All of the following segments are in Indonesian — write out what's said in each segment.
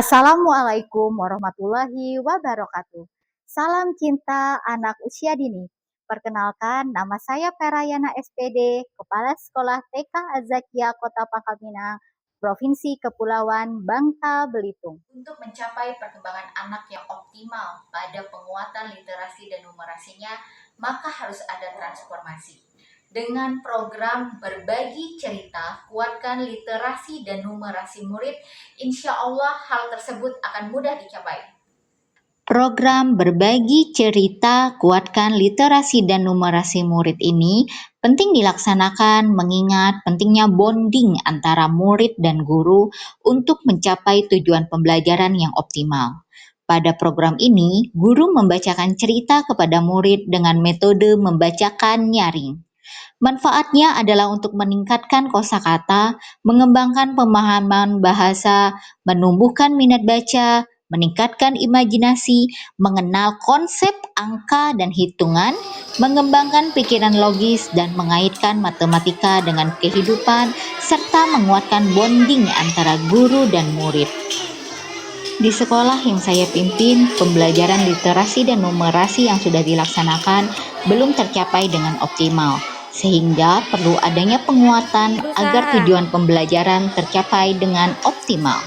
Assalamualaikum warahmatullahi wabarakatuh. Salam cinta anak usia dini. Perkenalkan, nama saya Perayana SPD, Kepala Sekolah TK Azakia Kota Pangkalpinang, Provinsi Kepulauan Bangka Belitung. Untuk mencapai perkembangan anak yang optimal pada penguatan literasi dan numerasinya, maka harus ada transformasi. Dengan program berbagi cerita, kuatkan literasi dan numerasi murid, insya Allah hal tersebut akan mudah dicapai. Program berbagi cerita, kuatkan literasi dan numerasi murid ini penting dilaksanakan mengingat pentingnya bonding antara murid dan guru untuk mencapai tujuan pembelajaran yang optimal. Pada program ini, guru membacakan cerita kepada murid dengan metode membacakan nyaring. Manfaatnya adalah untuk meningkatkan kosakata, mengembangkan pemahaman bahasa, menumbuhkan minat baca, meningkatkan imajinasi, mengenal konsep angka dan hitungan, mengembangkan pikiran logis dan mengaitkan matematika dengan kehidupan, serta menguatkan bonding antara guru dan murid. Di sekolah yang saya pimpin, pembelajaran literasi dan numerasi yang sudah dilaksanakan belum tercapai dengan optimal, sehingga perlu adanya penguatan agar tujuan pembelajaran tercapai dengan optimal.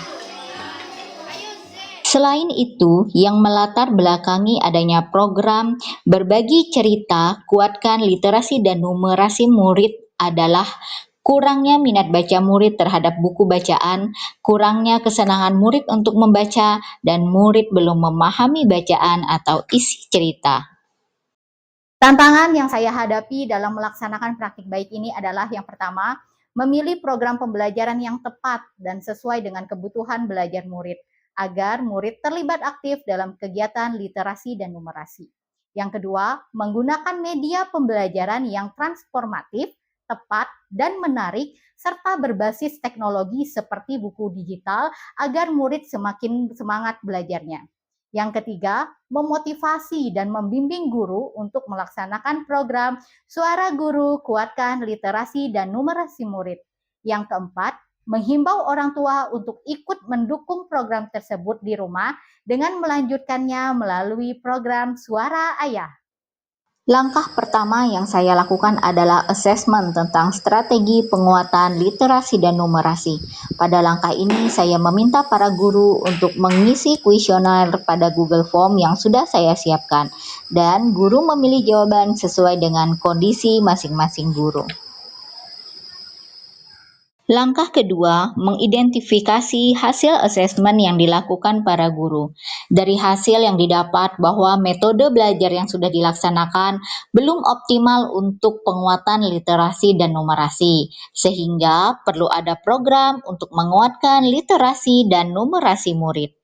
Selain itu, yang melatar belakangi adanya program berbagi cerita, kuatkan literasi dan numerasi murid adalah kurangnya minat baca murid terhadap buku bacaan, kurangnya kesenangan murid untuk membaca, dan murid belum memahami bacaan atau isi cerita. Tantangan yang saya hadapi dalam melaksanakan praktik baik ini adalah yang pertama, memilih program pembelajaran yang tepat dan sesuai dengan kebutuhan belajar murid, agar murid terlibat aktif dalam kegiatan literasi dan numerasi. Yang kedua, menggunakan media pembelajaran yang transformatif, tepat, dan menarik, serta berbasis teknologi seperti buku digital agar murid semakin semangat belajarnya. Yang ketiga, memotivasi dan membimbing guru untuk melaksanakan program Suara Guru Kuatkan Literasi dan Numerasi Murid. Yang keempat, menghimbau orang tua untuk ikut mendukung program tersebut di rumah dengan melanjutkannya melalui program Suara Ayah. Langkah pertama yang saya lakukan adalah asesmen tentang strategi penguatan literasi dan numerasi. Pada langkah ini, saya meminta para guru untuk mengisi kuesioner pada Google Form yang sudah saya siapkan, dan guru memilih jawaban sesuai dengan kondisi masing-masing guru. Langkah kedua, mengidentifikasi hasil asesmen yang dilakukan para guru. Dari hasil yang didapat bahwa metode belajar yang sudah dilaksanakan belum optimal untuk penguatan literasi dan numerasi, sehingga perlu ada program untuk menguatkan literasi dan numerasi murid.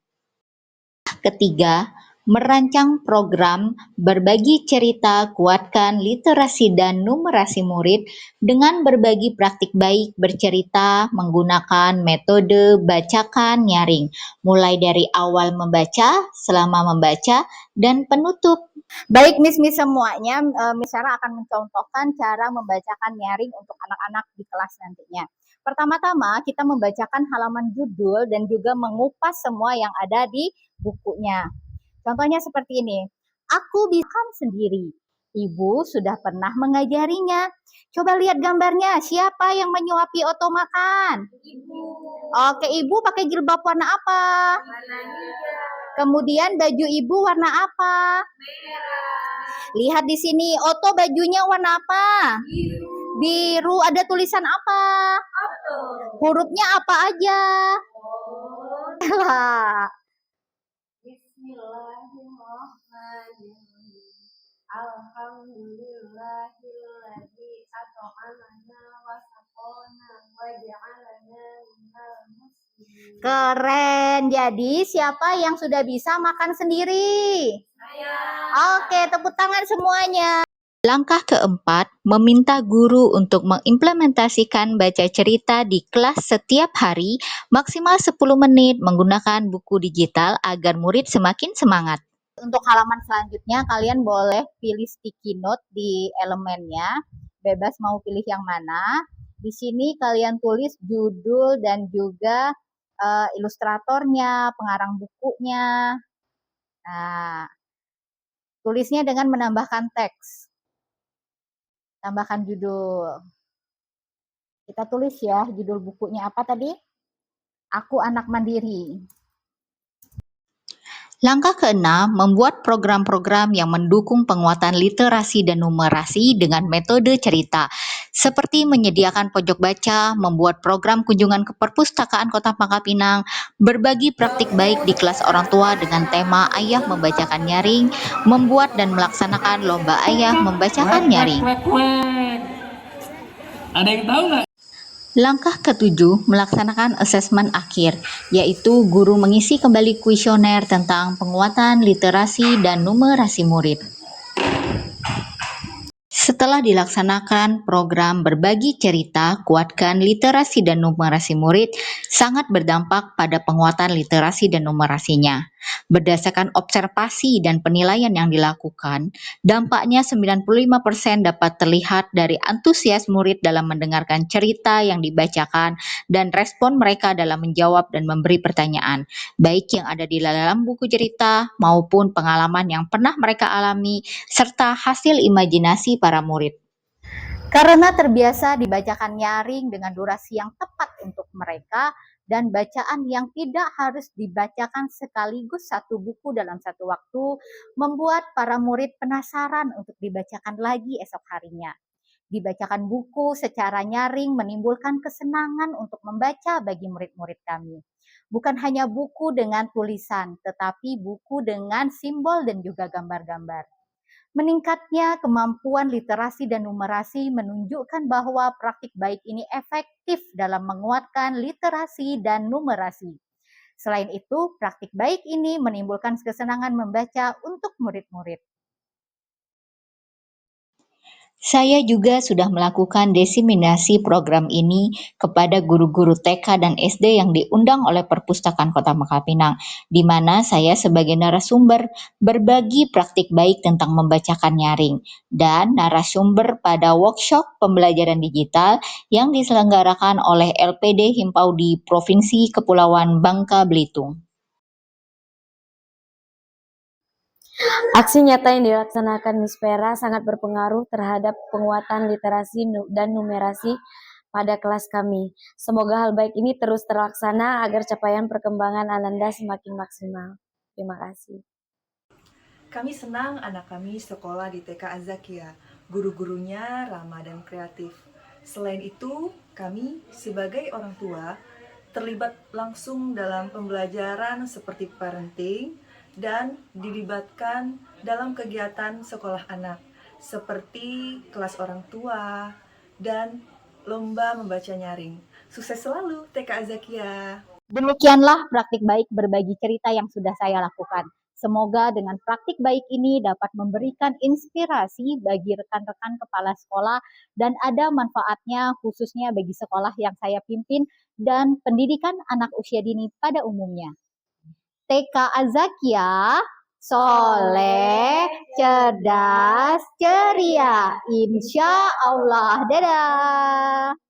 Ketiga, merancang program berbagi cerita kuatkan literasi dan numerasi murid dengan berbagi praktik baik bercerita menggunakan metode bacakan nyaring, mulai dari awal membaca, selama membaca, dan penutup. Baik Miss semuanya, Miss Sarah akan mencontohkan cara membacakan nyaring untuk anak-anak di kelas nantinya. Pertama-tama kita membacakan halaman judul dan juga mengupas semua yang ada di bukunya. Contohnya seperti ini. Aku bisa sendiri. Ibu sudah pernah mengajarinya. Coba lihat gambarnya. Siapa yang menyuapi Oto makan? Ibu. Oke, ibu pakai jilbab warna apa? Warna hijau. Kemudian baju ibu warna apa? Merah. Lihat di sini, Oto bajunya warna apa? Biru. Biru. Ada tulisan apa? Oto. Hurufnya apa aja? Oh. Bismillahirrahmanirrahim. Alhamdulillahilladzi at'amana wa saqana wa ja'alana minal muslimin. Keren. Jadi siapa yang sudah bisa makan sendiri? Saya. Oke, tepuk tangan semuanya. Langkah keempat, meminta guru untuk mengimplementasikan baca cerita di kelas setiap hari maksimal 10 menit menggunakan buku digital agar murid semakin semangat. Untuk halaman selanjutnya, kalian boleh pilih sticky note di elemennya, bebas mau pilih yang mana. Di sini kalian tulis judul dan juga ilustratornya, pengarang bukunya. Nah, tulisnya dengan menambahkan teks. Tambahkan judul. Kita tulis ya, judul bukunya apa tadi? Aku Anak Mandiri. Langkah keenam, membuat program-program yang mendukung penguatan literasi dan numerasi dengan metode cerita, seperti menyediakan pojok baca, membuat program kunjungan ke perpustakaan Kota Pangkal Pinang, berbagi praktik baik di kelas orang tua dengan tema Ayah Membacakan Nyaring, membuat dan melaksanakan lomba Ayah Membacakan Nyaring. Ada yang tahu nggak? Langkah ketujuh, melaksanakan asesmen akhir, yaitu guru mengisi kembali kuesioner tentang penguatan literasi dan numerasi murid. Setelah dilaksanakan program berbagi cerita, kuatkan literasi dan numerasi murid sangat berdampak pada penguatan literasi dan numerasinya. Berdasarkan observasi dan penilaian yang dilakukan, dampaknya 95% dapat terlihat dari antusias murid dalam mendengarkan cerita yang dibacakan dan respon mereka dalam menjawab dan memberi pertanyaan, baik yang ada di dalam buku cerita maupun pengalaman yang pernah mereka alami serta hasil imajinasi para murid. Karena terbiasa dibacakan nyaring dengan durasi yang tepat untuk mereka dan bacaan yang tidak harus dibacakan sekaligus satu buku dalam satu waktu, membuat para murid penasaran untuk dibacakan lagi esok harinya. Dibacakan buku secara nyaring menimbulkan kesenangan untuk membaca bagi murid-murid kami. Bukan hanya buku dengan tulisan, tetapi buku dengan simbol dan juga gambar-gambar. Meningkatnya kemampuan literasi dan numerasi menunjukkan bahwa praktik baik ini efektif dalam menguatkan literasi dan numerasi. Selain itu, praktik baik ini menimbulkan kesenangan membaca untuk murid-murid. Saya juga sudah melakukan diseminasi program ini kepada guru-guru TK dan SD yang diundang oleh Perpustakaan Kota Pangkal Pinang, di mana saya sebagai narasumber berbagi praktik baik tentang membacakan nyaring dan narasumber pada workshop pembelajaran digital yang diselenggarakan oleh LPD Himpau di Provinsi Kepulauan Bangka Belitung. Aksi nyata yang dilaksanakan Miss Vera sangat berpengaruh terhadap penguatan literasi dan numerasi pada kelas kami. Semoga hal baik ini terus terlaksana agar capaian perkembangan Ananda semakin maksimal. Terima kasih. Kami senang anak kami sekolah di TK Azakia. Guru-gurunya ramah dan kreatif. Selain itu, kami sebagai orang tua terlibat langsung dalam pembelajaran seperti parenting dan dilibatkan dalam kegiatan sekolah anak seperti kelas orang tua dan lomba membaca nyaring. Sukses selalu TK Azakia. Demikianlah praktik baik berbagi cerita yang sudah saya lakukan. Semoga dengan praktik baik ini dapat memberikan inspirasi bagi rekan-rekan kepala sekolah dan ada manfaatnya khususnya bagi sekolah yang saya pimpin dan pendidikan anak usia dini pada umumnya. TK Azakia, soleh, cerdas, ceria. Insya Allah. Dadah.